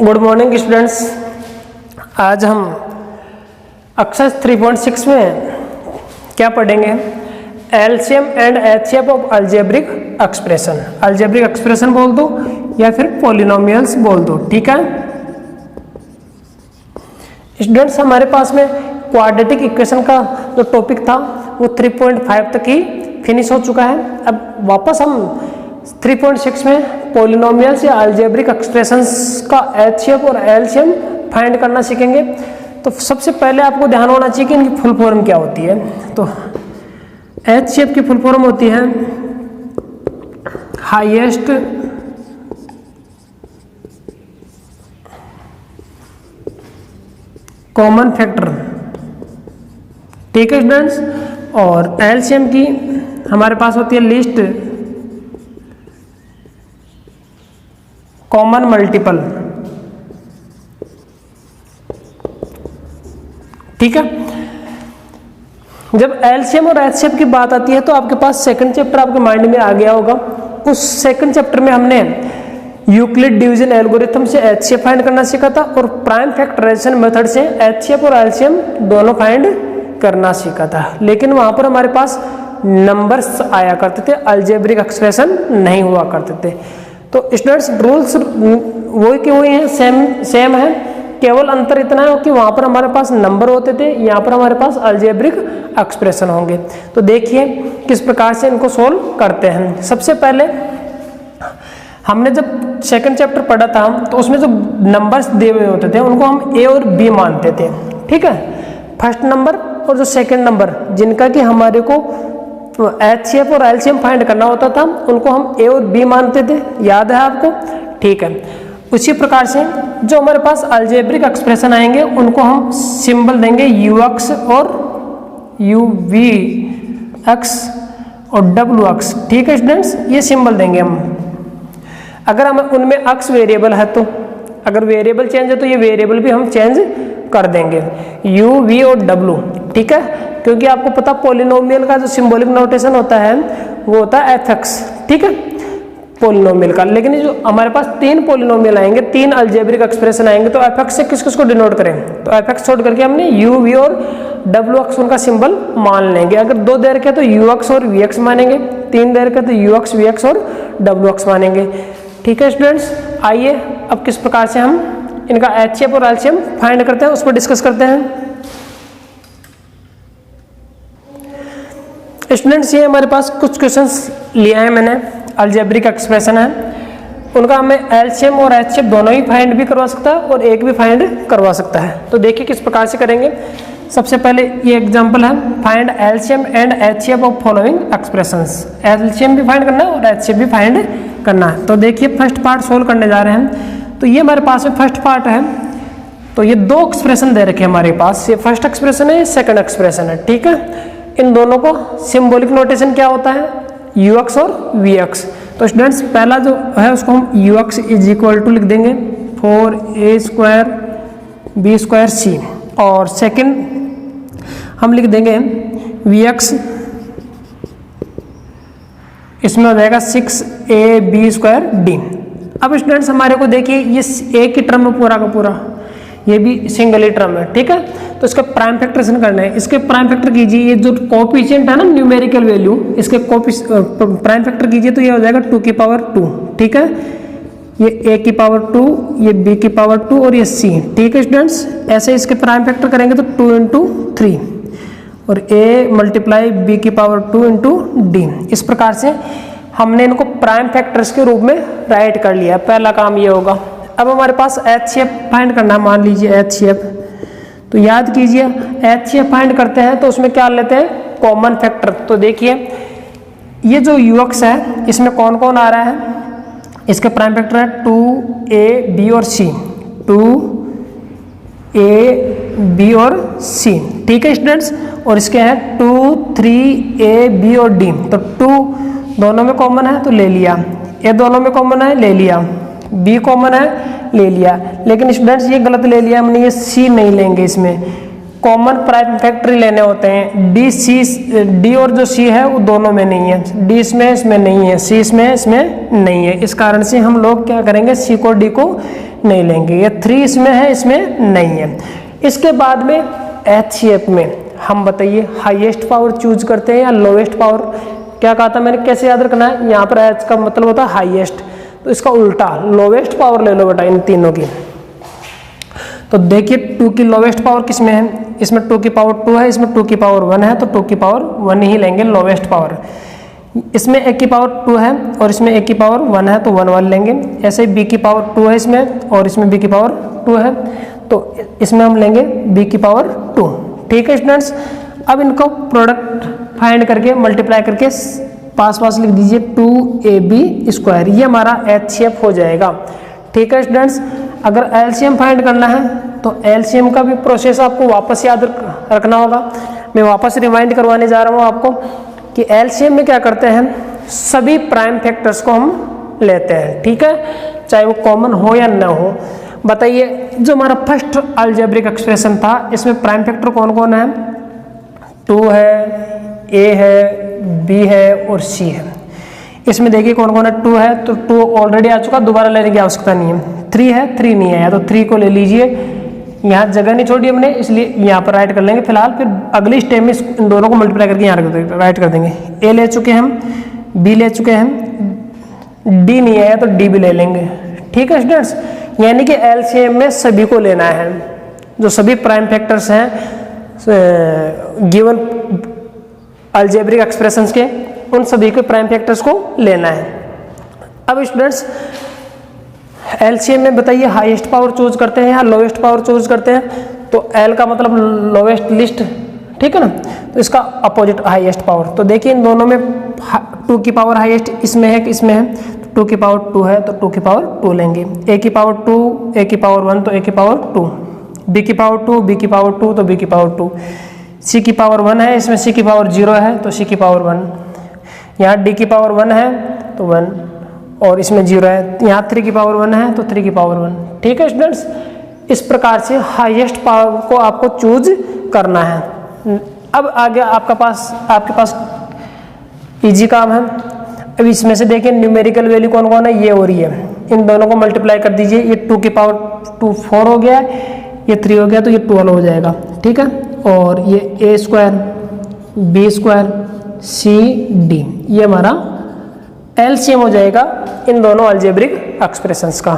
Good morning students. आज हम exercise 3.6 में क्या पढ़ेंगे? LCM and HCF of algebraic expression. Algebraic expression बोल दो या फिर पॉलिनोमियल्स बोल दो, ठीक है स्टूडेंट्स। हमारे पास में क्वाड्रेटिक इक्वेशन का जो टॉपिक था वो 3.5 तक ही फिनिश हो चुका है। अब वापस हम 3.6 में पॉलिनोमियल्स या अलजेब्रिक एक्सप्रेशंस का एचसीएफ और एलसीएम फाइंड करना सीखेंगे। तो सबसे पहले आपको ध्यान होना चाहिए कि इनकी फुल फॉर्म क्या होती है। तो एचसीएफ की फुल फॉर्म होती है हाईएस्ट कॉमन फैक्टर, ठीक है स्टूडेंट्स। और एलसीएम की हमारे पास होती है लीस्ट कॉमन मल्टीपल, ठीक है। जब एलसीएम और एचसीएफ की बात आती है तो आपके पास सेकंड चैप्टर आपके माइंड में आ गया होगा। उस सेकंड चैप्टर में हमने यूक्लिड डिवीजन एल्गोरिथम से एचसीएफ फाइंड करना सीखा था और प्राइम फैक्टराइजेशन मेथड से एचसीएफ और एलसीएम दोनों फाइंड करना सीखा था। लेकिन वहां पर हमारे पास नंबर्स आया करते थे, अलजेब्रिक एक्सप्रेशन नहीं हुआ करते थे। तो स्टूडेंट्स रूल्स वही के वही हैं, सेम है, केवल अंतर इतना है कि वहां पर हमारे पास नंबर होते थे, यहाँ पर हमारे पास अलजेब्रिक एक्सप्रेशन होंगे। तो देखिए किस प्रकार से इनको सोल्व करते हैं। सबसे पहले हमने जब सेकंड चैप्टर पढ़ा था तो उसमें जो नंबर्स दिए हुए होते थे उनको हम ए और बी मानते थे, ठीक है। फर्स्ट नंबर और जो सेकंड नंबर जिनका कि हमारे को एचसीएफ और एलसीएम फाइंड करना होता था उनको हम ए और बी मानते थे, याद है आपको, ठीक है। उसी प्रकार से जो हमारे पास अलजेब्रिक एक्सप्रेशन आएंगे उनको हम सिंबल देंगे यूएक्स और यूवी एक्स और डब्ल्यू एक्स, ठीक है स्टूडेंट्स। ये सिंबल देंगे हम। अगर हम उनमें एक्स वेरिएबल है तो अगर वेरिएबल चेंज है तो ये वेरिएबल भी हम चेंज कर देंगे, यू वी और डब्ल्यू, ठीक है। क्योंकि आपको पता पॉलिनोमियल का जो सिंबॉलिक नोटेशन होता है वो होता है एफ एक्स, ठीक है, पॉलिनोमियल का। लेकिन जो हमारे पास तीन पॉलिनोमियल आएंगे, तीन अलजेब्रिक एक्सप्रेशन आएंगे, तो एफ एक्स से किस किस को डिनोट करें? तो एफ एक्स छोड़ करके हमने यू वी और डब्ल्यू एक्स उनका सिंबल मान लेंगे। अगर दो दे रखे तो यू एक्स और वी एक्स मानेंगे, तीन दे रखे तो यू एक्स वी एक्स और डब्ल्यू एक्स मानेंगे, ठीक है स्टूडेंट्स। आइए अब किस प्रकार से हम इनका एचसीएफ और एलसीएम फाइंड करते हैं उस पर डिस्कस करते हैं। स्टूडेंट्स ये हमारे पास कुछ क्वेश्चंस लिया है मैंने, अलजेब्रिक एक्सप्रेशन है, उनका हमें एलसीएम और एचसीएफ दोनों ही फाइंड भी करवा सकता है और एक भी फाइंड करवा सकता है। तो देखिए किस प्रकार से करेंगे। सबसे पहले ये एग्जांपल है, find LCM and HCF of following expressions. LCM भी फाइंड करना है और एचसीएफ भी फाइंड करना है। तो देखिए फर्स्ट पार्ट सोल्व करने जा रहे हैं। तो ये हमारे पास में फर्स्ट पार्ट है। तो ये दो एक्सप्रेशन दे रखे हमारे पास, ये फर्स्ट एक्सप्रेशन है, ये सेकंड एक्सप्रेशन है, ठीक है। इन दोनों को सिंबॉलिक नोटेशन क्या होता है? यू एक्स और वी एक्स। तो स्टूडेंट्स पहला जो है उसको हम u x is equal to लिख देंगे 4a स्क्वायर बी स्क्वायर सी, और सेकंड हम लिख देंगे वी एक्स, इसमें हो जाएगा 6ab स्क्वायर डी। अब स्टूडेंट्स हमारे को देखिए ये ए की टर्म में पूरा का पूरा, ये भी सिंगल ही टर्म है, ठीक है। तो इसका प्राइम फैक्टराइजेशन करना है। इसके प्राइम फैक्टर कीजिए, ये जो कोएफिशिएंट है ना न्यूमेरिकल वैल्यू, इसके प्राइम फैक्टर कीजिए तो ये हो जाएगा 2 की पावर 2, ठीक है। ये a की पावर 2, ये b की पावर 2 और ये c, ठीक है स्टूडेंट्स। ऐसे इसके प्राइम फैक्टर करेंगे तो 2 इंटू 3 और a मल्टीप्लाई b की पावर 2 इंटू डी। इस प्रकार से हमने इनको प्राइम फैक्टर्स के रूप में राइट कर लिया। पहला काम ये होगा। अब हमारे पास एचसीएफ फाइंड करना है, मान लीजिए एचसीएफ। तो याद कीजिए एचसीएफ फाइंड करते हैं तो उसमें क्या लेते हैं? Common factor. तो देखिए ये जो यूएक्स है इसमें कौन कौन आ रहा है? इसके प्राइम फैक्टर है 2a b और c, 2a b और c, ठीक है स्टूडेंट्स। और इसके हैं 2 3a b और d। तो 2 दोनों में कॉमन है तो ले लिया, a दोनों में कॉमन है ले लिया, b कॉमन है ले लिया। लेकिन स्टूडेंट्स ये गलत ले लिया हमने, ये c नहीं लेंगे, इसमें कॉमन प्राइम फैक्टर लेने होते हैं। डी और जो सी है वो दोनों में नहीं है, डी इसमें नहीं है, सी इसमें नहीं है। इस कारण से हम लोग क्या करेंगे, सी को डी को नहीं लेंगे, ये 3 इसमें है, इसमें नहीं है। इसके बाद में HCF में हम बताइए हाईएस्ट पावर चूज करते हैं या लोवेस्ट पावर। क्या कहा था मैंने, कैसे याद रखना है, यहाँ पर H का मतलब होता है हाईएस्ट, तो इसका उल्टा लोवेस्ट पावर ले लो बेटा इन तीनों की। तो देखिए 2 की लोवेस्ट पावर किसमें है, इसमें 2 की पावर 2 है, इसमें 2 की पावर 1 है, तो 2 की पावर 1 ही लेंगे लोवेस्ट पावर। इसमें a की पावर 2 है और इसमें a की पावर 1 है, तो 1 1 लेंगे। ऐसे b की पावर 2 है इसमें और इसमें b की पावर 2 है, तो इसमें हम लेंगे b की पावर 2। ठीक है स्टूडेंट्स, अब इनको प्रोडक्ट फाइंड करके मल्टीप्लाई करके पास पास लिख दीजिए 2ab², ये हमारा HCF हो जाएगा। ठीक है स्टूडेंट्स, अगर LCM फाइंड करना है तो LCM का भी प्रोसेस आपको वापस याद रखना होगा। मैं वापस रिमाइंड करवाने जा रहा हूँ आपको कि LCM में क्या करते हैं, सभी प्राइम फैक्टर्स को हम लेते हैं। ठीक है, चाहे वो कॉमन हो या ना हो। बताइए जो हमारा फर्स्ट अलजेब्रिक एक्सप्रेशन था, इसमें प्राइम फैक्टर कौन कौन है, 2 है, a है, b है और c है। इसमें देखिए कौन कौन है, 2 है तो 2 ऑलरेडी आ चुका, दोबारा लेने की आवश्यकता नहीं है। 3 है, 3 नहीं आया, तो 3 को ले लीजिए। यहाँ जगह नहीं छोड़ी हमने, इसलिए यहाँ पर राइट कर लेंगे फिलहाल, फिर अगली स्टेप में इन दोनों को मल्टीप्लाई करके यहाँ राइट कर देंगे। a ले चुके हैं हम, b ले चुके हैं, d नहीं आया तो d भी ले लेंगे। ठीक है स्टूडेंट्स, यानी कि LCM में सभी को लेना है, जो सभी प्राइम फैक्टर्स हैं गिवन अलजेब्रिक एक्सप्रेशंस के, उन सभी के प्राइम फैक्टर्स को लेना है। अब स्टूडेंट्स LCM में बताइए हाईएस्ट पावर चूज करते हैं या लोवेस्ट पावर चूज करते हैं, तो L का मतलब लोवेस्ट लिस्ट, ठीक है ना, तो इसका अपोजिट हाईएस्ट पावर। तो देखिए इन दोनों में 2 की पावर हाईएस्ट इसमें है कि इसमें है, तो 2 की पावर 2 है तो 2 की पावर 2 लेंगे। a की पावर 2, a की पावर 1 तो a की पावर 2, b की पावर 2, b की पावर 2 तो b की पावर 2, c की पावर 1 है, इसमें c की पावर 0 है तो c की पावर 1, यहाँ d की पावर 1 है तो 1 और इसमें 0 है, यहाँ 3 की पावर 1 है तो 3 की पावर 1। ठीक है स्टूडेंट्स, इस प्रकार से हाईएस्ट पावर को आपको चूज करना है। अब आगे आपके पास इजी काम है। अब इसमें से देखिए न्यूमेरिकल वैल्यू कौन कौन है, ये हो रही है, इन दोनों को मल्टीप्लाई कर दीजिए। ये 2 की पावर 2 4 हो गया, ये 3 हो गया तो ये 12 हो जाएगा। ठीक है, और ये a², b², c, d, ये हमारा LCM हो जाएगा इन दोनों अलजेब्रिक एक्सप्रेशंस का।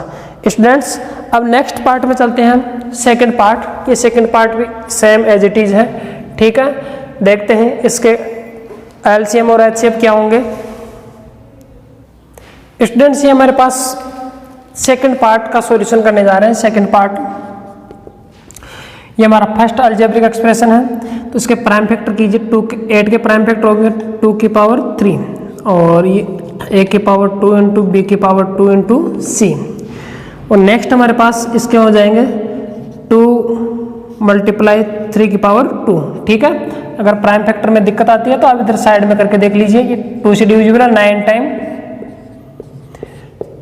स्टूडेंट्स अब नेक्स्ट पार्ट में चलते हैं, सेकंड पार्ट। ये सेकंड पार्ट भी सेम एज इट इज है। ठीक है, देखते हैं इसके LCM और HCF क्या होंगे। स्टूडेंट्स ये हमारे पास सेकंड पार्ट का सॉल्यूशन करने जा रहे हैं। सेकंड पार्ट ये हमारा फर्स्ट अलजेब्रिक एक्सप्रेशन है, तो इसके प्राइम फैक्टर कीजिए। 8 के प्राइम फैक्टर हो गए 2 की पावर 3 और ये a की पावर 2 इंटू बी की पावर 2 इंटू सी। और नेक्स्ट हमारे पास इसके हो जाएंगे 2 मल्टीप्लाई 3 की पावर 2। ठीक है, अगर प्राइम फैक्टर में दिक्कत आती है तो आप इधर साइड में करके देख लीजिए। ये 2 से डिविजिबल है 9 टाइम,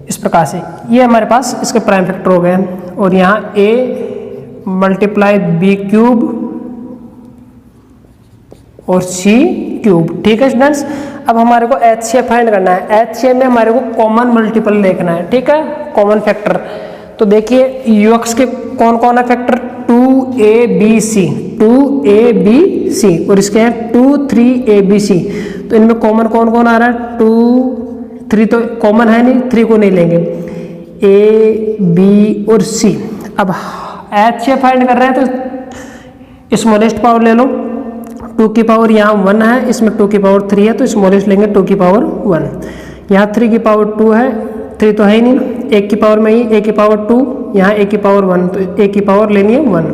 इस प्रकार से ये हमारे पास इसके प्राइम फैक्टर हो गए। और यहाँ a मल्टीप्लाई b³ और c³। ठीक है स्टूडेंट्स, अब हमारे को HCF फाइंड करना है। HCF में हमारे को कॉमन मल्टीपल देखना है। ठीक है, कॉमन फैक्टर। तो देखिए UX के कौन कौन है फैक्टर, 2abc, 2abc और इसके है 2 3abc। तो इनमें कॉमन कौन कौन आ रहा है, 2 3 तो कॉमन है नहीं, 3 को नहीं लेंगे, a b और c। अब HCF फाइंड कर रहे हैं तो स्मॉलेस्ट पावर ले लो। 2 की पावर यहाँ 1 है, इसमें 2 की पावर 3 है तो स्मॉलेस्ट लेंगे 2 की पावर 1। यहाँ 3 की पावर 2 है, 3 तो है ही नहीं, 1 की पावर में ही a की पावर 2, यहाँ a की पावर 1 तो a की पावर लेनी है 1।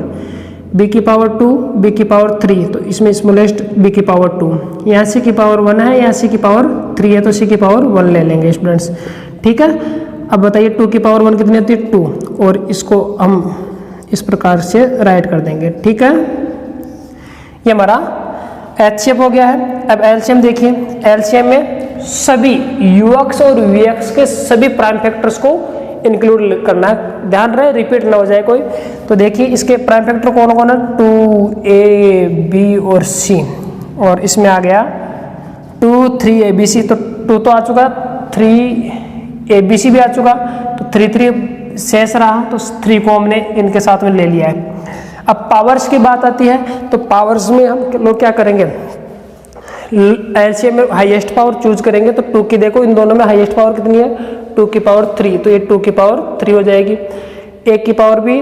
b की पावर 2, b की पावर 3 तो इसमें स्मॉलेस्ट b की पावर 2। यहाँ c की पावर 1 है, यहाँ c की पावर 3 है तो c की पावर 1 ले लेंगे स्टूडेंट्स। ठीक है, अब बताइए 2 की पावर 1 कितनी होती है, 2, और इसको हम इस प्रकार से राइट कर देंगे। ठीक है, ये हमारा HCF हो गया है। अब LCM देखिए, LCM में सभी UX और VX के सभी प्राइम फैक्टर्स को इंक्लूड करना है, ध्यान रहे रिपीट ना हो जाए कोई। तो देखिए इसके प्राइम फैक्टर कौन कौन है, 2 A B और C, और इसमें आ गया 2 3 ABC। तो 2 तो आ चुका, 3 ABC भी आ चुका, तो 3 3 शेष रहा तो 3 को हमने इनके साथ में ले लिया है। अब पावर्स की बात आती है तो पावर्स में हम लोग क्या करेंगे, एलसीएम में हाईएस्ट पावर चूज करेंगे। तो 2 की देखो इन दोनों में हाईएस्ट पावर कितनी है, 2 की पावर 3, तो ये 2 की पावर 3 हो जाएगी। ए की पावर भी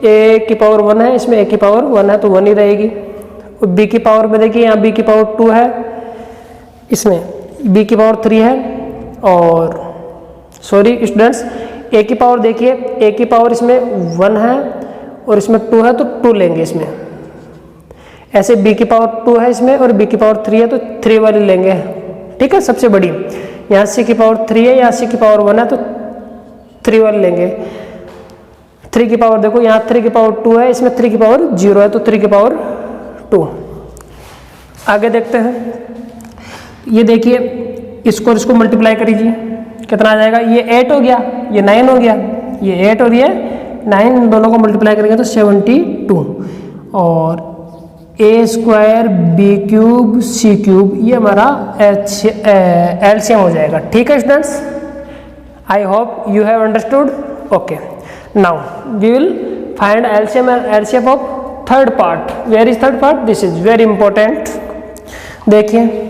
ए की पावर 1 है, इसमें ए की पावर 1 है तो 1 ही रहेगी। बी की पावर में देखिए यहाँ बी की पावर 2 है, इसमें बी की पावर 3 है, और सॉरी स्टूडेंट्स ए की पावर देखिए, ए की पावर इसमें 1 है और इसमें 2 है तो 2 लेंगे इसमें। ऐसे बी की पावर 2 है इसमें और बी की पावर 3 है तो 3 वाली लेंगे, ठीक है। सबसे बड़ी यहाँ सी की पावर 3 है, यहाँ सी की पावर 1 है तो 3 वाली लेंगे। 3 की पावर देखो यहाँ 3 की पावर 2 है, इसमें 3 की पावर 0 है तो 3 की पावर 2। आगे देखते हैं, ये देखिए इसको मल्टीप्लाई करीजिए, कितना आ जाएगा, ये 8 हो गया, ये 9 हो गया, ये 8 और ये 9, इन दोनों को मल्टीप्लाई करेंगे तो 72, और a square b cube c cube ये हमारा एलसीएम हो जाएगा। ठीक है students, I hope you have understood. Okay, now we will find LCM and LCF of third part. Where is third part, this is very important. देखिए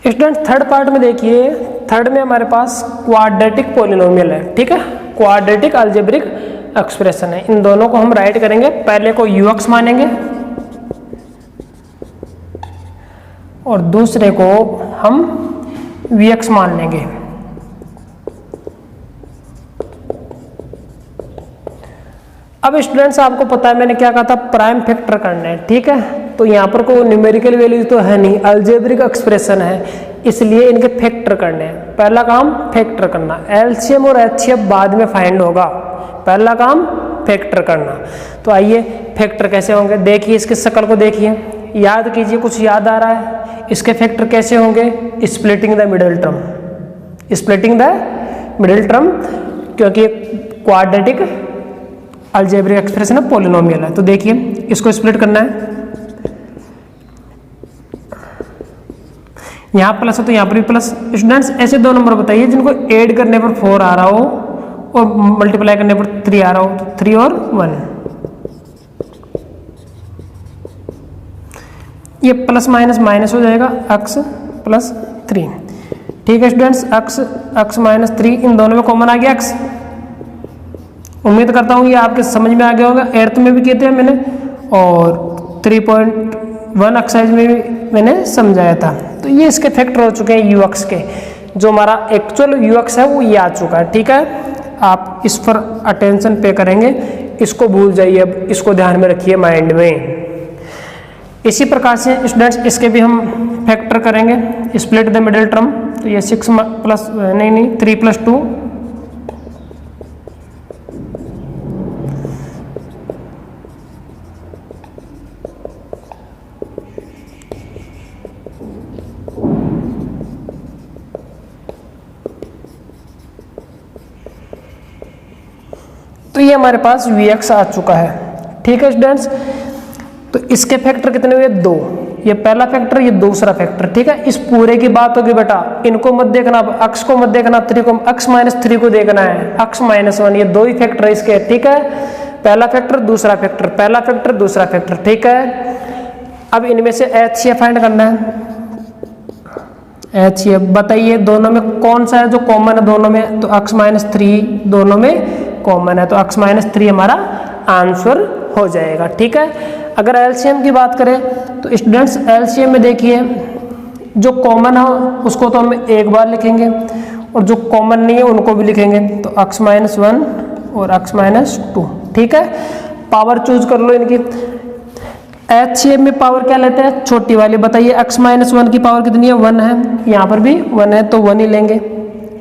student third part में देखिए, third में हमारे पास क्वाड्रेटिक पॉलिनोमियल है, ठीक है, quadratic algebraic expression है। इन दोनों को हम राइट करेंगे, पहले को यूएक्स मानेंगे और दूसरे को हम वीएक्स मान लेंगे। अब स्टूडेंट्स आपको पता है मैंने क्या कहा था, प्राइम फैक्टर करना है, ठीक है। तो यहाँ पर कोई न्यूमेरिकल वैल्यू तो है नहीं, अलजेब्रिक एक्सप्रेशन है, इसलिए इनके फैक्टर करने हैं। पहला काम फैक्टर करना, एलसीएम और एचसीएफ बाद में फाइंड होगा, पहला काम फैक्टर करना। तो आइए फैक्टर कैसे होंगे, देखिए इसके शक्ल को देखिए, याद कीजिए, कुछ याद आ रहा है। इसके फैक्टर कैसे होंगे, splitting the middle term, splitting the middle term, क्योंकि क्वाड्रेटिक अलजेब्रिक एक्सप्रेशन है, पॉलिनोमियल है। तो देखिए इसको स्प्लिट करना है, यहाँ प्लस है तो यहाँ पर भी प्लस। स्टूडेंट्स ऐसे दो नंबर बताइए जिनको ऐड करने पर 4 आ रहा हो और मल्टीप्लाई करने पर 3 आ रहा हो, तो 3 और 1, ये प्लस माइनस माइनस हो जाएगा, x प्लस 3। ठीक है स्टूडेंट्स, x माइनस 3, इन दोनों में कॉमन आ गया x। उम्मीद करता हूँ ये आपके समझ में आ गया होगा, 8th में भी किए थे मैंने और 3.1 एक्सरसाइज में भी मैंने समझाया था। तो ये इसके फैक्टर हो चुके हैं यूएक्स के, जो हमारा एक्चुअल यूएक्स है वो ये आ चुका है। ठीक है, आप इस पर अटेंशन पे करेंगे, इसको भूल जाइए, अब इसको ध्यान में रखिए माइंड में। इसी प्रकार से स्टूडेंट्स इसके भी हम फैक्टर करेंगे, स्प्लिट द मिडिल टर्म। तो ये 6 प्लस 3 प्लस 2, तो ये हमारे पास Vx आ चुका है। ठीक है स्टूडेंट्स, तो इसके फैक्टर कितने हुए, 2। ये पहला फैक्टर, ये दूसरा फैक्टर। ठीक है, इस पूरे की बात होगी बेटा, इनको मत देखना, x को मत देखना, 3 को, x माइनस 3 को देखना है, x माइनस 1, ये 2 ही फैक्टर है इसके। ठीक है, पहला फैक्टर दूसरा फैक्टर, पहला फैक्टर दूसरा फैक्टर। ठीक है, अब इनमें से HCF फाइंड करना है। HCF बताइए दोनों में कौन सा है जो कॉमन है दोनों में, तो x माइनस 3 दोनों में कॉमन है, तो x माइनस 3 हमारा आंसर हो जाएगा। ठीक है, अगर एलसीएम की बात करें तो स्टूडेंट्स एलसीएम में देखिए जो कॉमन है उसको तो हम एक बार लिखेंगे और जो कॉमन नहीं है उनको भी लिखेंगे, तो x माइनस 1 और x माइनस 2। ठीक है, पावर चूज कर लो इनकी। एचसीएफ में पावर क्या लेते हैं, छोटी वाली, बताइए x माइनस 1 की पावर कितनी है, 1 है, यहाँ पर भी 1 है तो 1 ही लेंगे।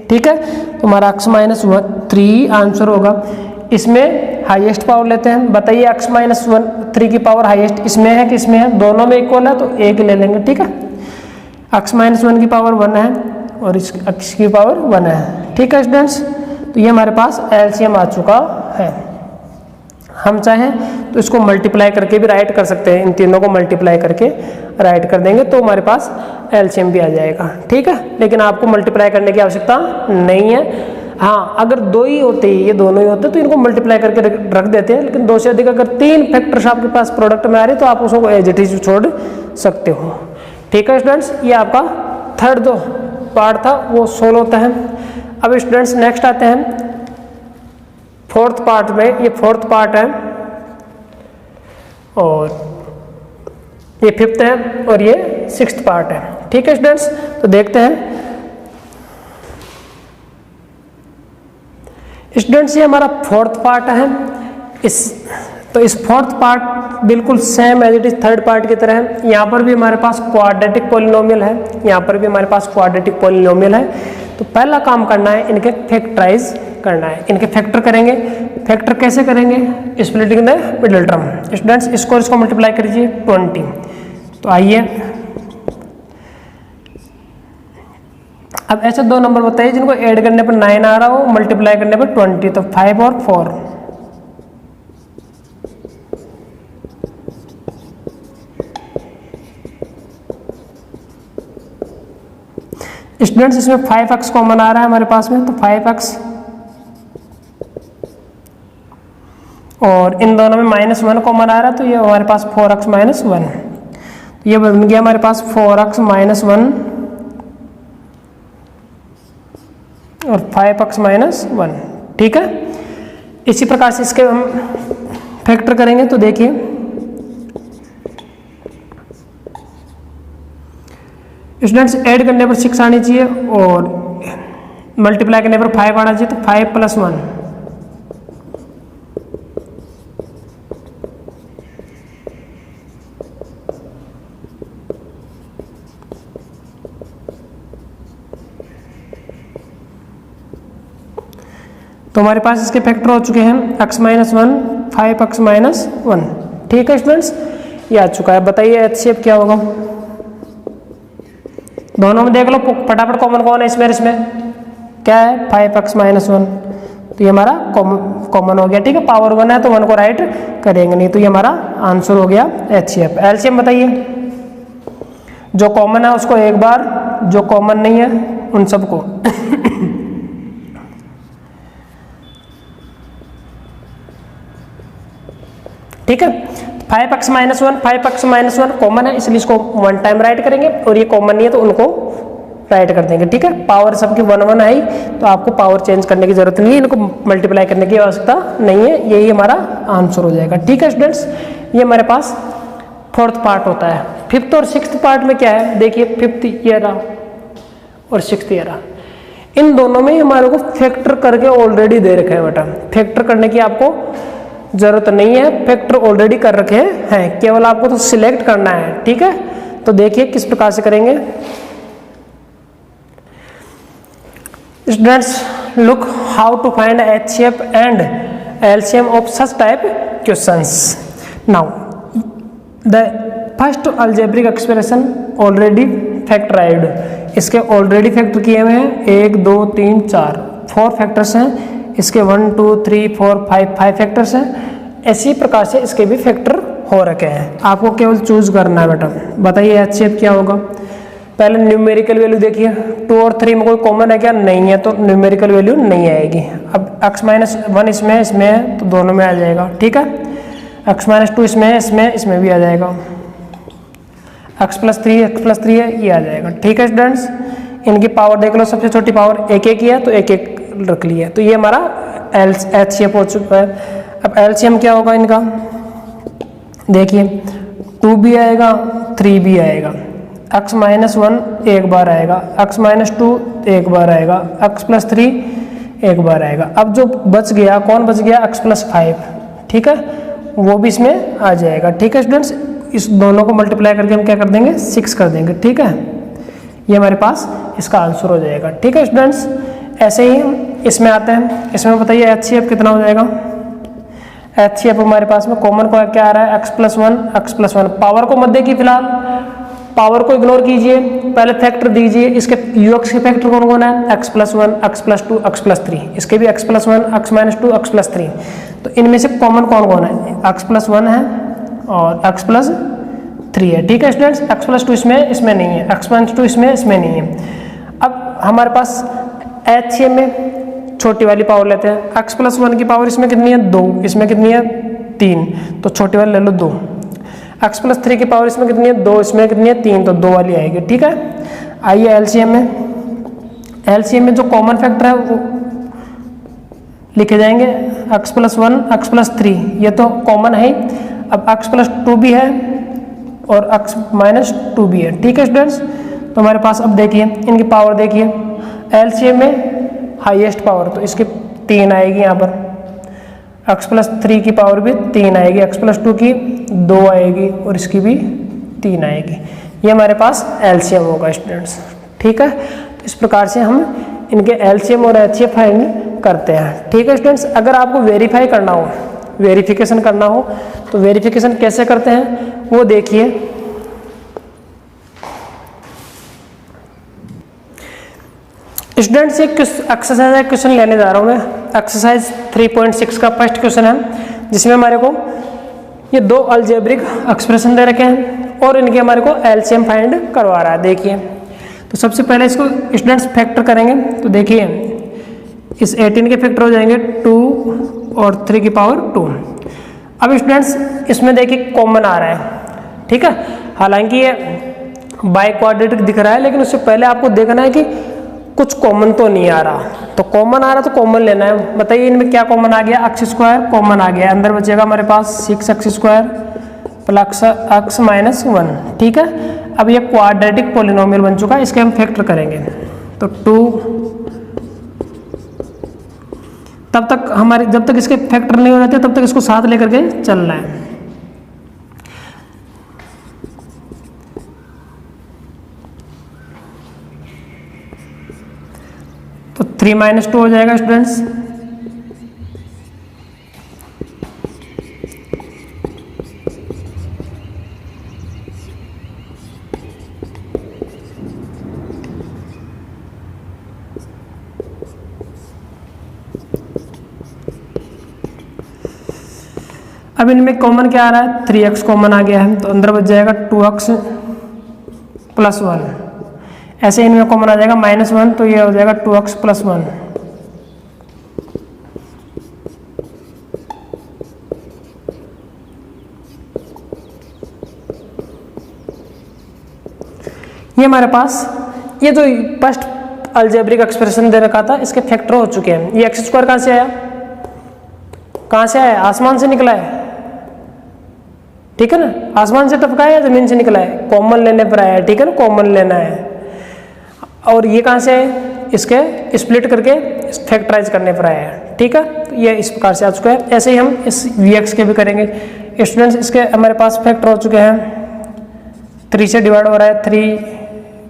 ठीक है, तो हमारा x माइनस 3 आंसर होगा। इसमें हाईएस्ट पावर लेते हैं, बताइए x माइनस 3 की पावर हाईएस्ट इसमें है कि इसमें है, दोनों में इक्वल है तो एक ले लेंगे। ठीक है, x माइनस 1 की पावर 1 है और इस x की पावर 1 है। ठीक है स्टूडेंट्स, तो ये हमारे पास एलसीएम आ चुका है। हम चाहें तो इसको मल्टीप्लाई करके भी राइट कर सकते हैं, इन तीनों को मल्टीप्लाई करके राइट कर देंगे तो हमारे पास एलसीएम भी आ जाएगा। ठीक है, लेकिन आपको मल्टीप्लाई करने की आवश्यकता नहीं है। हाँ, अगर दो ही होते, ये दोनों ही होते तो इनको मल्टीप्लाई करके रख देते हैं, लेकिन दो से अधिक अगर 3 फैक्टर्स आपके पास प्रोडक्ट में आ रहे तो आप उसको एज इट इज छोड़ सकते हो। ठीक है स्टूडेंट्स, ये आपका थर्ड जो पार्ट था वो सोल्व होता है। अब स्टूडेंट्स नेक्स्ट आते हैं फोर्थ पार्ट में। ये फोर्थ पार्ट है और ये फिफ्थ है और ये सिक्स्थ पार्ट है। ठीक है स्टूडेंट्स, तो देखते हैं स्टूडेंट्स, ये हमारा फोर्थ पार्ट है। इस फोर्थ पार्ट बिल्कुल same as it is third part की तरह है। यहाँ पर भी हमारे पास क्वाड्रेटिक पॉलिनोमियल है, यहाँ पर भी हमारे पास क्वाड्रेटिक पॉलिनोमियल है। तो पहला काम करना है, इनके फैक्टराइज करना है। इनके फैक्टर करेंगे। फैक्टर कैसे करेंगे? Splitting the middle term. Students इसको मल्टीप्लाई करिए 20। तो आइए अब ऐसे दो नंबर बताइए जिनको ऐड करने पर 9 आ रहा हो, मल्टीप्लाई करने पर 20। तो 5 और 4। स्टूडेंट्स इसमें 5x कॉमन आ रहा है हमारे पास में, तो 5x और इन दोनों में -1 कॉमन आ रहा है तो ये हमारे पास 4x - 1। तो ये बन गया हमारे पास 4x - 1 और 5x - 1। ठीक है, इसी प्रकार से इसके हम फैक्टर करेंगे। तो देखिए स्टूडेंट्स ऐड करने पर 6 आनी चाहिए और मल्टीप्लाई करने पर 5 आना चाहिए। तो 5 + 1 तो हमारे पास इसके फैक्टर हो चुके हैं x - 1 5x - 1। ठीक है स्टूडेंट्स, ये आ चुका है। बताइए एचसीएफ क्या होगा? दोनों में देख लो फटाफट, कॉमन कौन है इसमें क्या है? 5x - 1। तो ये हमारा कॉमन हो गया। ठीक है, पावर 1 है तो 1 को राइट करेंगे, नहीं तो ये हमारा आंसर हो गया एचसीएफ। एलसीएम बताइए, जो कॉमन है उसको एक बार, जो कॉमन नहीं है उन सबको ठीक है, 5x - 1 5x - 1 कॉमन है इसलिए इसको 1 टाइम राइट करेंगे और ये कॉमन नहीं है तो उनको राइट कर देंगे। ठीक है, पावर सबकी 1 1 आई तो आपको पावर चेंज करने की जरूरत नहीं है, इनको मल्टीप्लाई करने की आवश्यकता नहीं है, यही हमारा आंसर हो जाएगा। ठीक है स्टूडेंट्स, ये हमारे पास फोर्थ पार्ट होता है। फिफ्थ और सिक्स्थ पार्ट में क्या है? देखिए फिफ्थ ये रहा और सिक्स्थ ये रहा, इन दोनों में हमारे को फैक्टर करके ऑलरेडी दे रखे हैं बेटा। फैक्टर करने की आपको जरूरत नहीं है, फैक्टर ऑलरेडी कर रखे हैं, केवल आपको तो सिलेक्ट करना है। ठीक है, तो देखिए किस प्रकार से करेंगे students. Look how to find HCF and LCM of such type questions. Now the first algebraic expression already factorised, इसके ऑलरेडी फैक्टर किए हुए हैं 1 2 3 4 4 फैक्टर्स हैं। इसके 1 2 3 4 5 फैक्टर्स हैं। इसी प्रकार से इसके भी फैक्टर हो रखे हैं, आपको केवल चूज करना है बेटा। बताइए एचसीएफ क्या होगा? पहले न्यूमेरिकल वैल्यू देखिए, 2 और 3 में कोई कॉमन है क्या? नहीं है, तो न्यूमेरिकल वैल्यू नहीं आएगी। अब x - 1 इसमें है तो दोनों में आ जाएगा। ठीक है, x - 2 इसमें भी आ जाएगा। x + 3 है, ये आ जाएगा। ठीक है स्टूडेंट्स, इनकी पावर देख लो, सबसे छोटी पावर 1 1 ही है तो 1 1 रख लिया। तो ये हमारा एचसीएफ हो चुका है। अब एलसीएम क्या होगा इनका? देखिए 2 भी आएगा 3 भी आएगा, x - 1 एक बार आएगा, x - 2 एक बार आएगा, x + 3 एक बार आएगा। अब जो बच गया, कौन बच गया? x + 5। ठीक है, वो भी इसमें आ जाएगा। ठीक है स्टूडेंट्स, इस दोनों को मल्टीप्लाई करके हम क्या कर देंगे? 6 कर देंगे। ठीक है, ये हमारे पास इसका आंसर हो जाएगा। ठीक है स्टूडेंट्स, ऐसे ही इसमें आते हैं। इसमें बताइए एचसीएफ कितना हो जाएगा? एचसीएफ हमारे पास में कॉमन को क्या आ रहा है? x + 1 x + 1। पावर को मत देखिए फिलहाल, पावर को इग्नोर कीजिए, पहले फैक्टर दीजिए। इसके ux के फैक्टर कौन कौन है? x + 1, x + 2, x + 3। इसके भी x + 1, x - 2, x + 3। तो इनमें से कॉमन कौन कौन है? x + 1 है और x + 3 है। ठीक है स्टूडेंट्स, x + 2 इसमें नहीं है, x - 2 इसमें नहीं है। अब हमारे पास HCM में छोटी वाली पावर लेते हैं। x + 1 की पावर इसमें कितनी है? 2, इसमें कितनी है? 3, तो छोटी वाली ले लो 2। x + 3 की पावर इसमें कितनी है? 2, इसमें कितनी है? 3, तो 2 वाली आएगी। ठीक है, आइए एलसीएम में जो कॉमन फैक्टर है वो लिखे जाएंगे, x + 1, x + 3, ये तो कॉमन है। अब x + 2 भी है और x - 2 भी है। ठीक है स्टूडेंट्स, तो हमारे पास अब देखिए इनकी पावर देखिए, एलसीएम में हाईएस्ट पावर तो इसकी 3 आएगी यहाँ पर, x + 3 की पावर भी 3 आएगी, x + 2 की 2 आएगी और इसकी भी 3 आएगी। ये हमारे पास एलसीएम होगा स्टूडेंट्स। ठीक है, तो इस प्रकार से हम इनके एलसीएम और एचसीएफ फाइंड करते हैं। ठीक है स्टूडेंट्स, अगर आपको वेरीफाई करना हो, वेरिफिकेशन करना हो तो वेरिफिकेशन कैसे करते हैं वो देखिए। स्टूडेंट्स, एक एक्सरसाइज क्वेश्चन लेने जा रहा हूँ मैं। एक्सरसाइज 3.6 का फर्स्ट क्वेश्चन है, जिसमें हमारे को ये 2 अलजेब्रिक एक्सप्रेशन दे रखे हैं और इनके हमारे को एलसीएम फाइंड करवा रहा है। देखिए, तो सबसे पहले इसको स्टूडेंट्स फैक्टर करेंगे। तो देखिए इस 18 के फैक्टर हो जाएंगे 2 और 3 की पावर 2। अब स्टूडेंट्स इसमें देखिए कॉमन आ रहा है। ठीक है, हालांकि ये बाई क्वाड्रेटिक दिख रहा है, लेकिन उससे पहले आपको देखना है कि कुछ कॉमन तो नहीं आ रहा। तो कॉमन आ रहा तो कॉमन लेना है। बताइए इनमें क्या कॉमन आ गया? x² कॉमन आ गया, अंदर बचेगा हमारे पास 6x² प्लस x - 1। ठीक है, अब ये क्वाड्रेटिक पॉलिनोमियल बन चुका है, इसके हम फैक्टर करेंगे। तो 2, तब तक हमारे जब तक इसके फैक्टर नहीं हो जाते तब तक इसको साथ लेकर के चलना है। तो 3 - 2 हो जाएगा स्टूडेंट्स। अब इनमें कॉमन क्या आ रहा है? 3x कॉमन आ गया है, तो अंदर बच जाएगा 2x + 1। ऐसे इनमें कॉमन आ जाएगा -1, तो ये हो जाएगा 2x + 1। ये हमारे पास ये जो फर्स्ट अलजेब्रिक एक्सप्रेशन दे रखा था, इसके फैक्टर हो चुके हैं। ये x² कहाँ से आया? कहाँ से आया? आसमान से निकला है। ठीक है ना, आसमान से टपका है या जमीन से निकला है? कॉमन लेने पर आया है। ठीक है ना, कॉमन लेना है। और ये कहाँ से है? इसके स्प्लिट करके फैक्टराइज करने पर आया है। ठीक है, तो ये इस प्रकार से आ चुका है। ऐसे ही हम इस Vx के भी करेंगे स्टूडेंट्स। इसके हमारे पास फैक्टर हो चुके हैं, 3 से डिवाइड हो रहा है, 3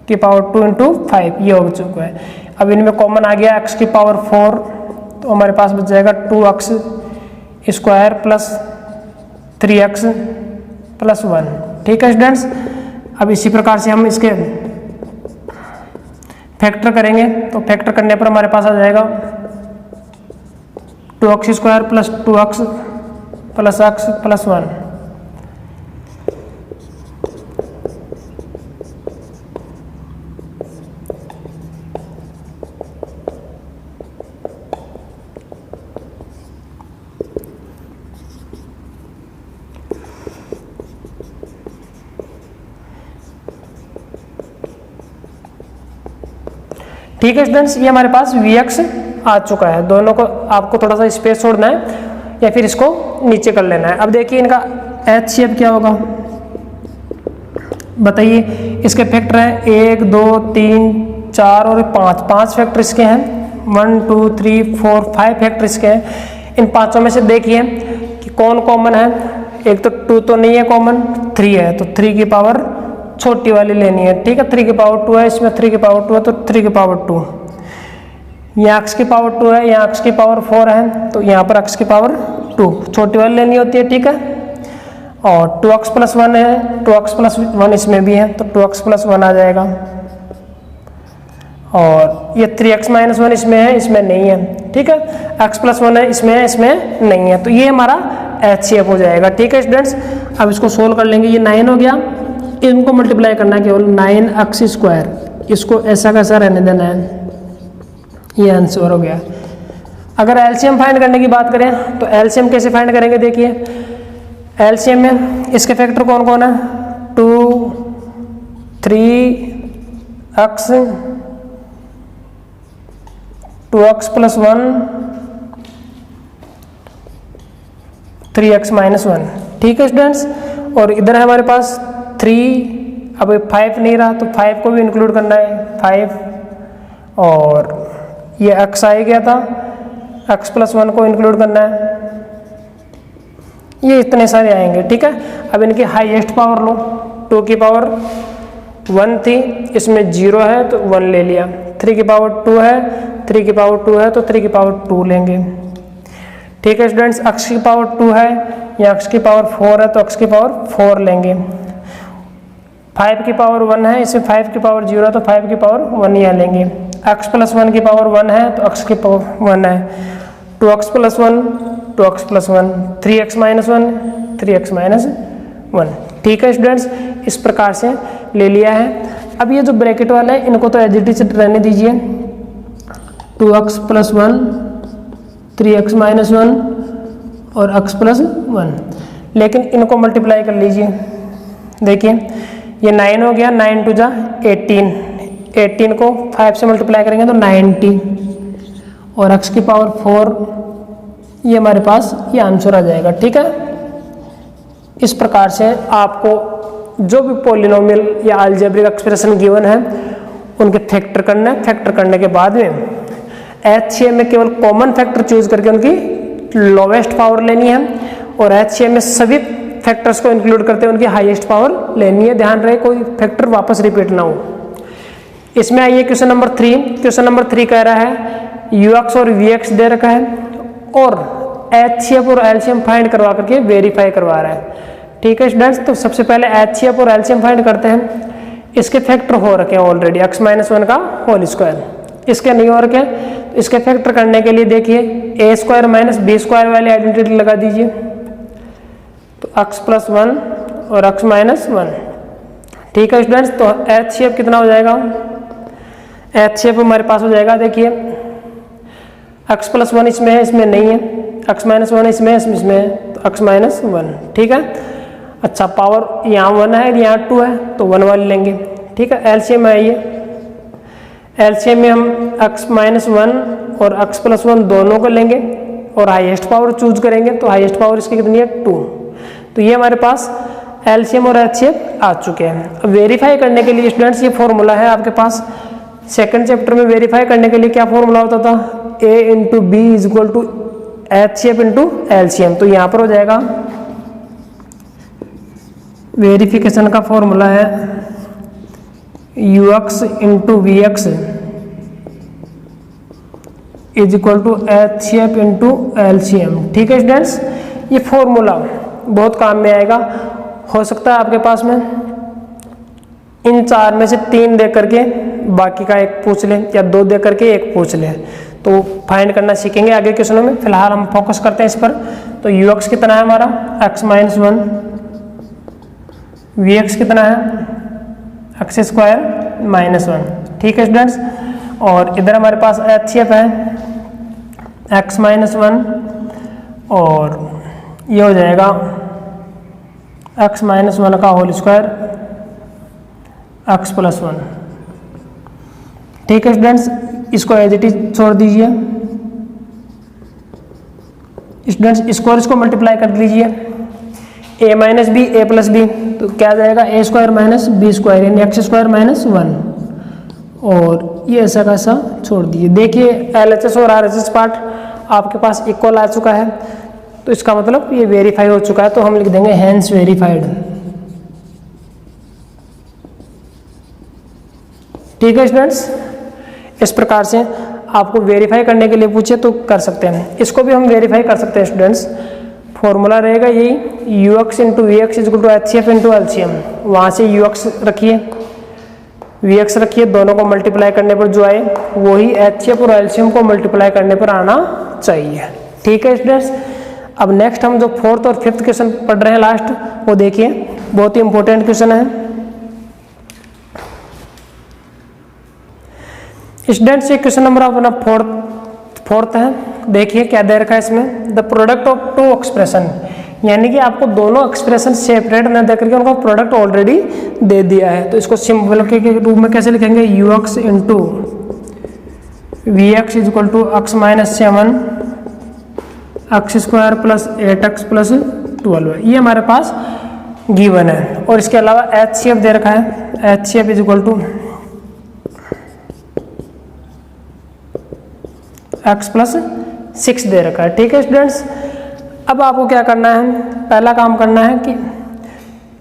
की पावर 2 × 5, ये हो चुका है। अब इनमें कॉमन आ गया x की पावर 4, तो हमारे पास बच जाएगा 2x² प्लस 3x + 1। ठीक है स्टूडेंट्स, अब इसी प्रकार से हम इसके फैक्टर करेंगे। तो फैक्टर करने पर हमारे पास आ जाएगा 2x² plus 2x plus x + 1। ठीक है स्टूडेंट्स, ये हमारे पास Vx आ चुका है। दोनों को आपको थोड़ा सा स्पेस छोड़ना है या फिर इसको नीचे कर लेना है। अब देखिए इनका HCF क्या होगा, बताइए। इसके फैक्टर हैं 1, 2, 3, 4 और 5 फैक्टर इसके हैं। 1, 2, 3, 4, 5 फैक्टर इसके हैं। इन पांचों में से देखिए कि कौन कॉमन है। एक तो 2 तो नहीं है कॉमन, 3 है, तो 3 की पावर छोटी वाली लेनी है। ठीक है, 3 की पावर 2 है, इसमें 3 की पावर 2 है, तो 3 की पावर 2। यहाँ x की पावर 2 है, यहाँ x की पावर 4 है, तो यहाँ पर x की पावर 2 छोटी वाली लेनी होती है। ठीक है, और 2x प्लस 1 है, 2x प्लस 1 इसमें भी है तो 2x प्लस 1 आ जाएगा। और ये 3x माइनस 1 इसमें है, इसमें नहीं है, ठीक है। x प्लस 1 है, इसमें नहीं है, तो ये हमारा HCF हो जाएगा, ठीक है स्टूडेंट्स। अब इसको सोल्व कर लेंगे। ये 9 हो गया, इनको मल्टीप्लाई करना है केवल 9x स्क्वायर, इसको ऐसा कैसा रहने देना है, ये आंसर हो गया। अगर एलसीएम फाइंड करने की बात करें तो एलसीएम कैसे फाइंड करेंगे, देखिए एलसीएम में इसके फैक्टर कौन कौन है, 2, 3x, 2x plus 1, 3x minus 1, ठीक है स्टूडेंट्स। और इधर है हमारे पास 3, अब 5 नहीं रहा तो 5 को भी इंक्लूड करना है, 5, और ये x आ गया था, x प्लस 1 को इंक्लूड करना है, ये इतने सारे आएंगे, ठीक है। अब इनकी हाईएस्ट पावर लो, 2 की पावर 1 थी, इसमें 0 है तो 1 ले लिया, 3 की पावर 2 है, 3 की पावर 2 है तो 3 की पावर 2 लेंगे, ठीक है स्टूडेंट्स। x की पावर 2 है या x की पावर 4 है तो x की पावर 4 लेंगे। 5 की पावर 1 है, इसमें 5 की पावर 0 है तो 5 की पावर 1 यहाँ लेंगे। x प्लस 1 की पावर 1 है तो x की पावर 1 है, 2x plus 1, 2x plus 1, 3x minus 1, 3x minus 1, ठीक है स्टूडेंट्स। इस प्रकार से ले लिया है। अब ये जो ब्रैकेट वाला है इनको तो एज इट इज रहने दीजिए, 2x प्लस 1, 3x माइनस 1 और x प्लस 1, लेकिन इनको मल्टीप्लाई कर लीजिए। देखिए ये 9 हो गया, 9 टू जा 18, 18 को 5 से मल्टीप्लाई करेंगे तो 90 और x की पावर 4, ये हमारे पास ये आंसर आ जाएगा, ठीक है। इस प्रकार से आपको जो भी पॉलिनोमियल या अलजेब्रिक एक्सप्रेशन गिवन है उनके फैक्टर करना है। फैक्टर करने के बाद में HCF में केवल कॉमन फैक्टर चूज करके उनकी लोवेस्ट पावर लेनी है और HCF में सभी फैक्टर्स को इंक्लूड करते हैं उनकी हाईएस्ट पावर लेनी है। ध्यान रहे कोई फैक्टर वापस रिपीट ना हो। इसमें आइए क्वेश्चन नंबर 3। क्वेश्चन नंबर 3 कह रहा है UX और VX दे रखा है और HCF और LCM फाइंड करवा करके वेरीफाई करवा रहा है, ठीक है स्टूडेंट्स। तो सबसे पहले HCF और LCM फाइंड करते हैं। इसके फैक्टर हो रखे हैं ऑलरेडी, x माइनस 1 का होल स्क्वायर, इसके नहीं हो रखे। तो इसके फैक्टर करने के लिए देखिए a square minus b square वाली आइडेंटिटी लगा दीजिए, तो x प्लस 1 और x माइनस 1, ठीक है स्टूडेंट्स। तो HCF कितना हो जाएगा, HCF हमारे पास हो जाएगा, देखिए x प्लस 1 इसमें है, इसमें नहीं है, x माइनस 1 इसमें है, इसमें है, तो x माइनस 1, ठीक है। अच्छा पावर यहाँ 1 है यहाँ 2 है तो 1 वाली लेंगे, ठीक है। एलसीएम है ये, एलसीएम में हम x माइनस 1 और x प्लस 1 दोनों को लेंगे और हाईएस्ट पावर चूज करेंगे, तो हाईएस्ट पावर इसकी कितनी है 2। तो ये हमारे पास एलसीएम और एचसीएफ आ चुके हैं। अब वेरीफाई करने के लिए स्टूडेंट्स ये फॉर्मूला है आपके पास। सेकंड चैप्टर में वेरीफाई करने के लिए क्या फॉर्मूला होता था, a into b is equal to HCF into LCM. तो यहाँ पर हो जाएगा वेरिफिकेशन का फॉर्मूला है UX into VX is equal to HCF into LCM, ठीक है स्टूडेंट्स। ये फॉर्मूला बहुत काम में आएगा। हो सकता है आपके पास में इन 4 में से 3 दे करके बाकी का एक पूछ लें या 2 दे करके एक पूछ लें, तो फाइंड करना सीखेंगे आगे क्वेश्चनों में। फिलहाल हम फोकस करते हैं इस पर। तो UX कितना है हमारा x माइनस 1, VX कितना है x स्क्वायर माइनस 1, ठीक है स्टूडेंट्स। और इधर हमारे पास HCF है x माइनस 1 और ये हो जाएगा x माइनस 1 का होल स्क्वायर x प्लस 1, ठीक है स्टूडेंट्स। इसको एज इट इज छोड़ दीजिए स्टूडेंट्स। इसको और इसको मल्टीप्लाई कर लीजिए, a minus b a plus b, तो क्या जाएगा a square minus b square यानी x स्क्वायर माइनस 1, और ये ऐसा कैसा छोड़ दीजिए। देखिए LHS और RHS पार्ट आपके पास इक्वल आ चुका है, तो इसका मतलब ये वेरीफाई हो चुका है। तो हम लिख देंगे हैंस वेरीफाइड, ठीक है स्टूडेंट्स। इस प्रकार से आपको वेरीफाई करने के लिए पूछे तो कर सकते हैं। इसको भी हम वेरीफाई कर सकते हैं स्टूडेंट्स। फॉर्मूला रहेगा यही u x into v x is equal to H C F into L C M. वहाँ से यू एक्स रखिए, वी एक्स रखिए, दोनों को मल्टीप्लाई करने पर जो आए वही एच सी एफ और एल सी एम को मल्टीप्लाई करने पर आना चाहिए। ठीक है स्टूडेंट्स, अब नेक्स्ट हम जो फोर्थ और फिफ्थ क्वेश्चन पढ़ रहे हैं लास्ट, वो देखिए, बहुत ही इंपॉर्टेंट क्वेश्चन है। स्टूडेंट्स ये क्वेश्चन नंबर अपना फोर्थ है। देखिए क्या दे रखा है इसमें, the product of two expression, यानी कि आपको दोनों एक्सप्रेशन सेपरेट न देकर के उनका प्रोडक्ट ऑलरेडी दे दिया है। तो इसको सिंबल के रूप में कैसे लिखेंगे, u x into v x is equal to x minus 7 x square plus 8x plus 12 है, ये हमारे पास गिवन है। और इसके अलावा एच सी एफ दे रखा है, H C F is equal to x plus 6 दे रखा है। ठीक है स्टूडेंट्स, अब आपको क्या करना है, पहला काम करना है कि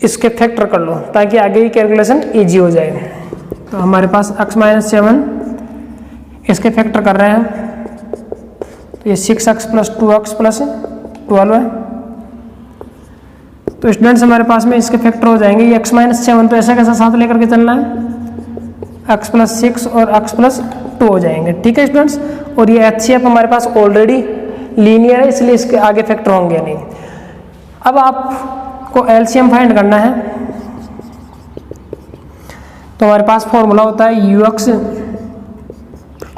इसके फैक्टर कर लो ताकि आगे की कैलकुलेशन इजी हो जाए। तो हमारे पास x माइनस 7 इसके फैक्टर कर रहे हैं, तो ये 6x प्लस 2x प्लस 12 है। तो स्टूडेंट्स हमारे पास में इसके फैक्टर हो जाएंगे, ये x माइनस 7 तो ऐसा कैसा साथ लेकर के चलना है, x प्लस 6 और x प्लस 2 हो जाएंगे। ठीक है स्टूडेंट्स, और ये एच सी एफ हमारे पास ऑलरेडी लीनियर है, इसलिए इसके आगे फैक्टर होंगे नहीं। अब आपको एलसीएम फाइंड करना है, तो हमारे पास फॉर्मूला होता है u x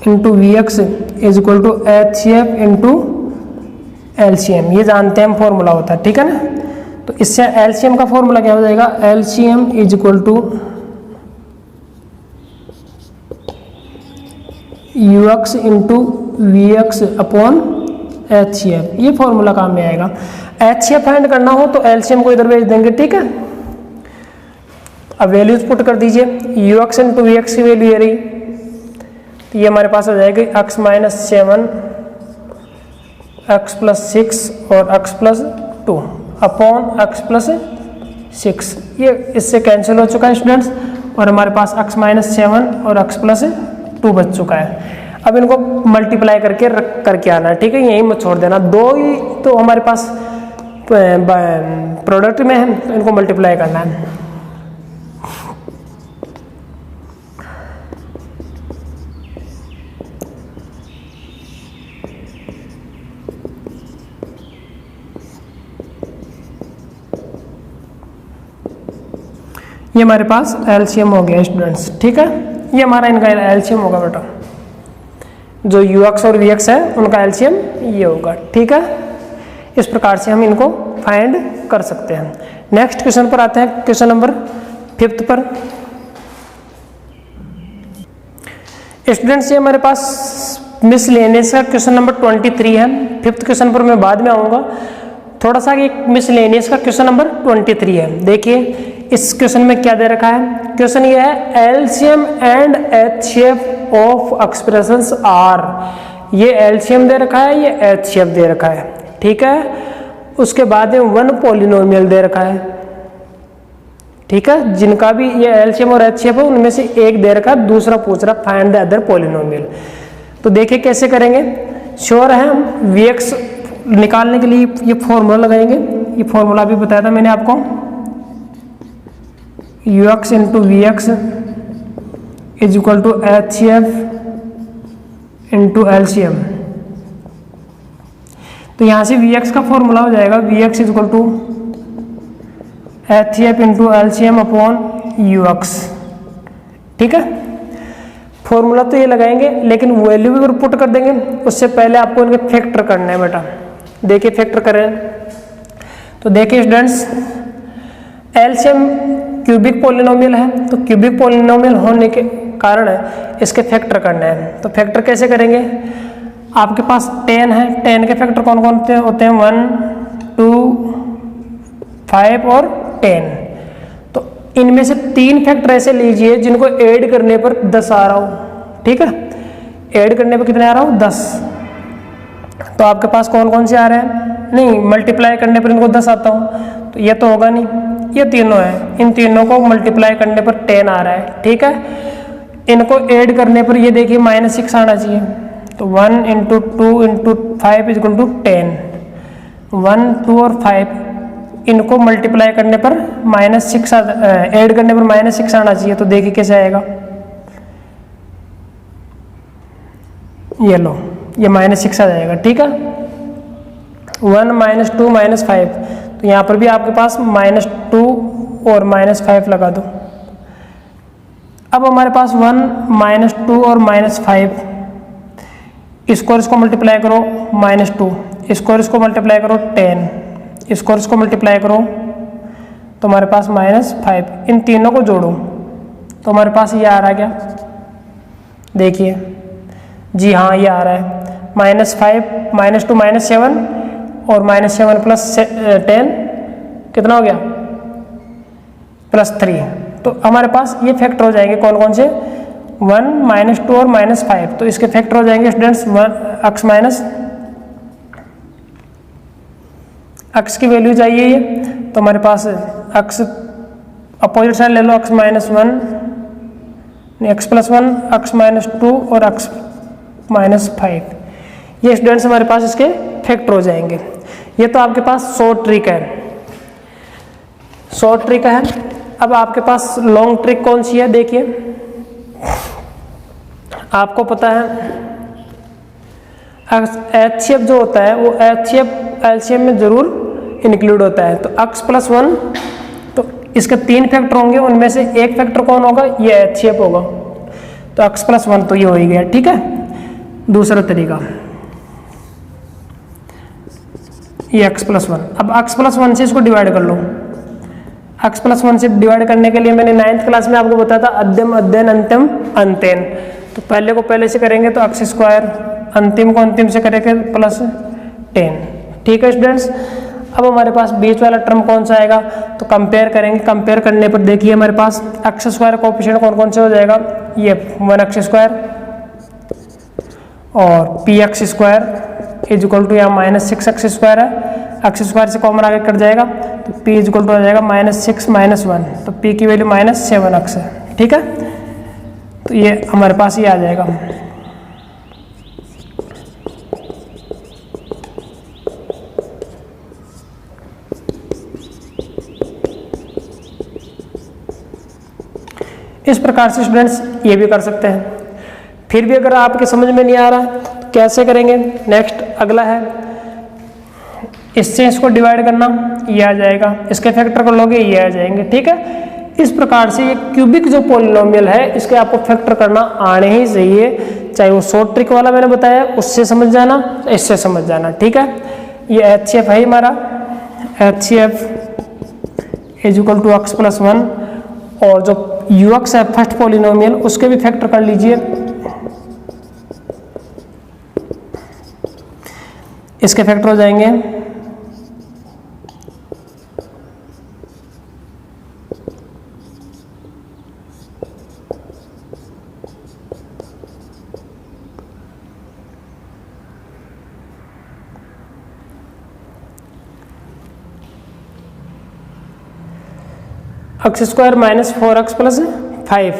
into v x is equal to H C F into LCM, ये जानते हैं हम फॉर्मूला होता है। ठीक है ना, तो इससे एलसीएम का फॉर्मूला क्या हो जाएगा, LCM is equal to u x into v x upon H C F, ये फॉर्मूला काम में आएगा। एच सी एफ फाइंड करना हो तो एलसीएम को इधर भेज देंगे। ठीक है, अब वैल्यूज पुट कर दीजिए, u x into v x की वैल्यू ये रही, तो ये हमारे पास हो जाएगी एक्स माइनस 7 एक्स प्लस 6 और x plus 2 upon x plus 6, ये इससे कैंसिल हो चुका है स्टूडेंट्स, और हमारे पास एक्स माइनस 7 और एक्स प्लस 2 बच चुका है। अब इनको मल्टीप्लाई करके आना है। ठीक है, यहीं मत छोड़ देना, दो ही तो हमारे पास प्रोडक्ट में है, तो इनको मल्टीप्लाई करना है। ये हमारे पास एलसीएम हो गया स्टूडेंट्स। ठीक है, ये हमारा इनका एलसीएम होगा बेटा, जो यू एक्स और वी एक्स है उनका एलसीएम ये होगा। ठीक है, इस प्रकार से हम इनको फाइंड कर सकते हैं। नेक्स्ट क्वेश्चन पर आते हैं, क्वेश्चन नंबर 5 पर। स्टूडेंट्स ये हमारे पास मिसलेनियस का क्वेश्चन नंबर 23 है। 5th क्वेश्चन पर मैं बाद में आऊँगा। थोड़ा सा एक मिसलेनियस का क्वेश्चन नंबर 23 है। देखिए इस क्वेश्चन में क्या दे रखा है, क्वेश्चन ये है LCM and HCF of expressions are, ये एलसीएम दे रखा है, ये एचसीएफ दे रखा है। ठीक है, उसके बाद में 1 पॉलिनोमियल दे रखा है। ठीक है, जिनका भी ये एलसीएम और एचसीएफ है उनमें से एक दे रखा है, दूसरा पूछ रहा फाइंड द अदर पॉलिनोमियल। तो देखिए कैसे करेंगे, श्योर है हम वीएक्स निकालने के लिए ये फॉर्मूला लगाएंगे। ये फॉर्मूला भी बताया था मैंने आपको, u x into v x is equal to H C F into L C M. तो यहाँ से वी एक्स का फॉर्मूला हो जाएगा v x is equal to H C F into L C M upon u x. ठीक है, formula तो ये लगाएंगे लेकिन वैल्यू भी पुट कर देंगे। उससे पहले आपको इनके फैक्टर करना है बेटा। देखिए फैक्टर करें तो देखिए स्टूडेंट्स, एलसीएम क्यूबिक पॉलिनोमियल है, तो क्यूबिक पॉलिनोमियल होने के कारण इसके फैक्टर करना है। तो फैक्टर कैसे करेंगे, आपके पास 10 है, 10 के फैक्टर कौन कौन होते हैं 1, 2, 5 और 10। तो इनमें से 3 फैक्टर ऐसे लीजिए जिनको ऐड करने पर 10 आ रहा हो। ठीक है, ऐड करने पर कितने आ रहा हो 10। तो आपके पास कौन कौन से आ रहे हैं, नहीं मल्टीप्लाई करने पर इनको 10 आता हो, तो ये तो होगा नहीं, ये तीनों है, इन तीनों को मल्टीप्लाई करने पर 10 आ रहा है। ठीक है, इनको ऐड करने पर ये देखिए -6 आना चाहिए। तो 1 into 2 into 5 is equal to 10, 1, 2 और 5 इनको मल्टीप्लाई करने पर -6 ऐड करने पर -6 आना चाहिए। तो देखिए कैसे आएगा, ये लो, ये -6 आ जाएगा। ठीक है, 1 -2 -5, तो यहाँ पर भी आपके पास -2 और -5 लगा दो। अब हमारे पास 1 -2 और -5, इसको और इसको मल्टीप्लाई करो -2, इसको और इसको मल्टीप्लाई करो 10, इसको और इसको मल्टीप्लाई करो तो हमारे पास -5। इन तीनों को जोड़ो तो हमारे पास ये आ रहा है क्या, देखिए जी हाँ, ये आ रहा है -5 -2 -7 और -7 + 10 कितना हो गया, +3। तो हमारे पास ये फैक्टर हो जाएंगे कौन कौन से, 1 -2 और -5। तो इसके फैक्टर हो जाएंगे स्टूडेंट्स, अक्स माइनस अक्स की वैल्यू चाहिए ये, तो हमारे पास अक्स अपोजिट साइड ले लो, अक्स -1 x + 1 अक्स -2 और अक्स -5। ये स्टूडेंट्स हमारे पास इसके फैक्टर हो जाएंगे। ये तो आपके पास शॉर्ट ट्रिक है, शॉर्ट ट्रिक है। अब आपके पास लॉन्ग ट्रिक कौन सी है, देखिए आपको पता है HCF जो होता है वो HCF LCM में जरूर इंक्लूड होता है। तो अक्स + 1, तो इसके 3 फैक्टर होंगे, उनमें से एक फैक्टर कौन होगा, ये HCF होगा। तो अक्स + 1 तो ये हो ही गया। ठीक है, दूसरा तरीका ये अक्स + 1। अब अक्स + 1 से इसको डिवाइड कर लो। अक्स + 1 से डिवाइड करने के लिए मैंने 9th क्लास में आपको बताया था अध्यम अध्ययन अंत्यम अंतेन। तो पहले को पहले से करेंगे तो अक्स स्क्वायर, अंतिम को अंतिम से करेंगे +10। ठीक है स्टूडेंट्स, अब हमारे पास बीच वाला टर्म कौन सा आएगा, तो कंपेयर करेंगे। कंपेयर करने पर देखिए हमारे पास अक्स स्क्वायर कोएफिशिएंट कौन कौन से हो जाएगा, ये 1x² और px² = यहाँ -6x² है, x स्क्वायर से कॉमन आगे कट जाएगा तो p = हो जाएगा -6 - 1, तो p की वैल्यू -7x है। ठीक है, तो ये हमारे पास ये आ जाएगा। इस प्रकार से स्टूडेंट्स ये भी कर सकते हैं। फिर भी अगर आपके समझ में नहीं आ रहा तो कैसे करेंगे, नेक्स्ट अगला है इससे इसको डिवाइड करना, ये आ जाएगा, इसके फैक्टर को लोगे ये आ जाएंगे। ठीक है, इस प्रकार से ये क्यूबिक जो पॉलिनोमियल है इसके आपको फैक्टर करना आने ही चाहिए, चाहे वो शॉर्ट ट्रिक वाला मैंने बताया उससे समझ जाना, इससे समझ जाना। ठीक है, ये HCF है हमारा, HCF = अक्स + 1 और जो UX है फर्स्ट पॉलिनोमियल उसके भी फैक्टर कर लीजिए। इसके फैक्टर हो जाएंगे x² - 4x + 5।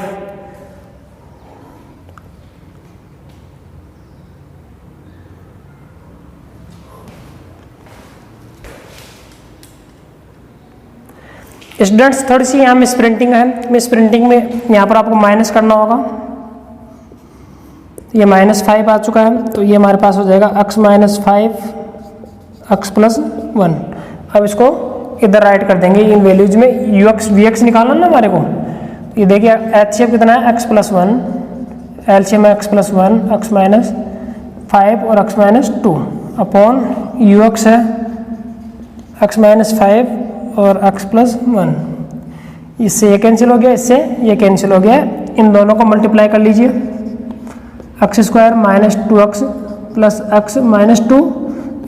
स्टूडेंट्स थोड़ी सी यहाँ मिस प्रिंटिंग है, मिस प्रिंटिंग में यहाँ पर आपको माइनस करना होगा, ये -5 आ चुका है तो ये हमारे पास हो जाएगा x - 5 x + 1। अब इसको इधर राइट कर देंगे इन वैल्यूज में, UX VX निकालना ना हमारे को। ये देखिए HCF कितना है, x + 1, LCM x + 1 x - 5 और x - 2 अपॉन UX है x - 5 और x + 1। इससे ये कैंसिल हो गया, इससे ये कैंसिल हो गया, इन दोनों को मल्टीप्लाई कर लीजिए, x² - 2x + x - 2,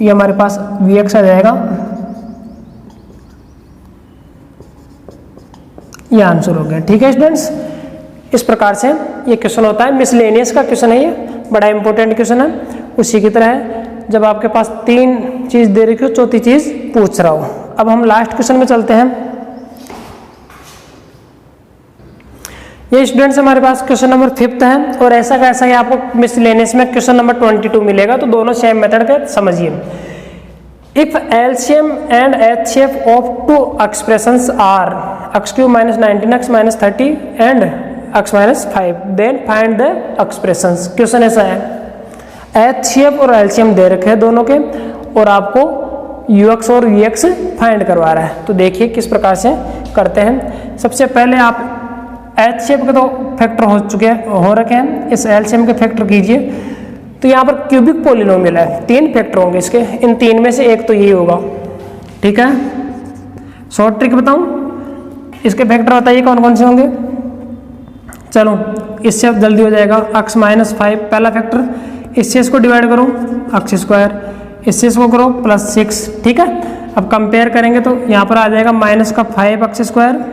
ये हमारे पास VX आ जाएगा, ये आंसर हो गया। ठीक है स्टूडेंट्स, इस प्रकार से ये क्वेश्चन होता है, मिसलेनियस का क्वेश्चन है, ये बड़ा इंपॉर्टेंट क्वेश्चन है। उसी की तरह है जब आपके पास 3 चीज दे रखी हो, चौथी चीज पूछ रहा हो। अब हम लास्ट क्वेश्चन में चलते हैं। ये स्टूडेंट्स हमारे पास क्वेश्चन नंबर 5 है और ऐसा का ऐसा ही आपको मिसलेनियस में क्वेश्चन नंबर 22 मिलेगा, तो दोनों सेम मेथड के समझिए। If LCM and HCF of two expressions are x cube minus 19x minus 30 and x minus 5 then find the expressions. Question ऐसा है, एचसीएफ और एलसीएम दे रखे हैं दोनों के और आपको यूएक्स और वीएक्स फाइंड करवा रहा है। तो देखिए किस प्रकार से करते हैं। सबसे पहले आप एचसीएफ के तो फैक्टर हो रखे हैं, इस एलसीएम के फैक्टर कीजिए। तो यहाँ पर क्यूबिक पॉलिनोमियल है, 3 फैक्टर होंगे इसके, इन 3 में से एक तो यही होगा। ठीक है, शॉर्ट ट्रिक बताऊं, इसके फैक्टर बताइए कौन कौन से होंगे। चलो इससे अब जल्दी हो जाएगा। x माइनस 5 पहला फैक्टर, इससे इसको डिवाइड करो x स्क्वायर, इससे इसको करो प्लस 6। ठीक है, अब कंपेयर करेंगे तो यहाँ पर आ जाएगा माइनस का 5x स्क्वायर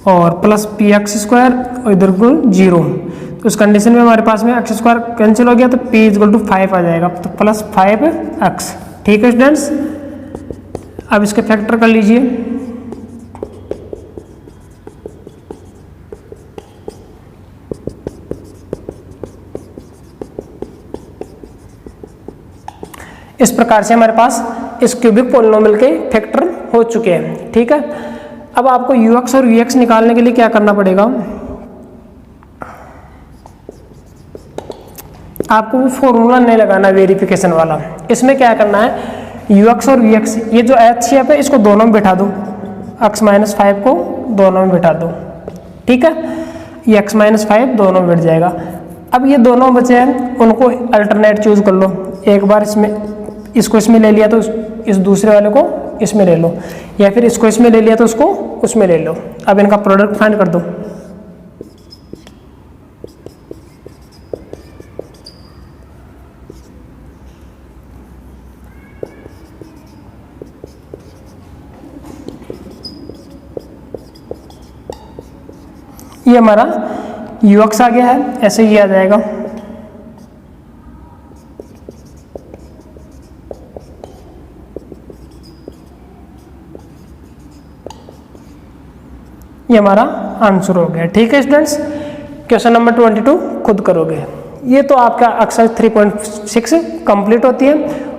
और प्लस px स्क्वायर और इधर को 0। तो उस कंडीशन में हमारे पास में x स्क्वायर कैंसिल हो गया तो p इक्वल टू 5 आ जाएगा, तो प्लस 5x। ठीक है स्टूडेंट्स, अब इसके फैक्टर कर लीजिए। इस प्रकार से हमारे पास इस क्यूबिक पॉलिनोमियल के फैक्टर हो चुके हैं। ठीक है, अब आपको यूएक्स और वीएक्स निकालने के लिए क्या करना पड़ेगा, आपको वो फॉर्मूला नहीं लगाना वेरिफिकेशन वाला। इसमें क्या करना है, यूएक्स और वीएक्स, ये जो एचसीएफ है इसको दोनों में बिठा दो, x माइनस 5 को दोनों में बिठा दो। ठीक है, ये x माइनस 5 दोनों में बैठ जाएगा। अब ये दोनों बचे हैं, उनको अल्टरनेट चूज कर लो। एक बार इसको इसमें ले लिया तो इस दूसरे वाले को इसमें ले लो, या फिर इसको इसमें ले लिया तो उसको उसमें ले लो। अब इनका प्रोडक्ट फाइंड कर दो। ये हमारा यूएक्स आ गया है, ऐसे ही आ जाएगा। ये हमारा आंसर हो गया। ठीक है स्टूडेंट्स, क्वेश्चन नंबर 22 खुद करोगे। ये तो आपका एक्सरसाइज 3.6 कंप्लीट होती है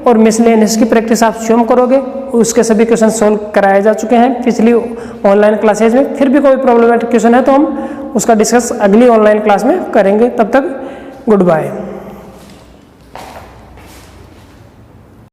और मिसलेनियस की प्रैक्टिस आप स्वयं करोगे। उसके सभी क्वेश्चन सोल्व कराए जा चुके हैं पिछली ऑनलाइन क्लासेज में। फिर भी कोई प्रॉब्लमेटिक क्वेश्चन है तो हम उसका डिस्कस अगली ऑनलाइन क्लास में करेंगे। तब तक गुड बाय।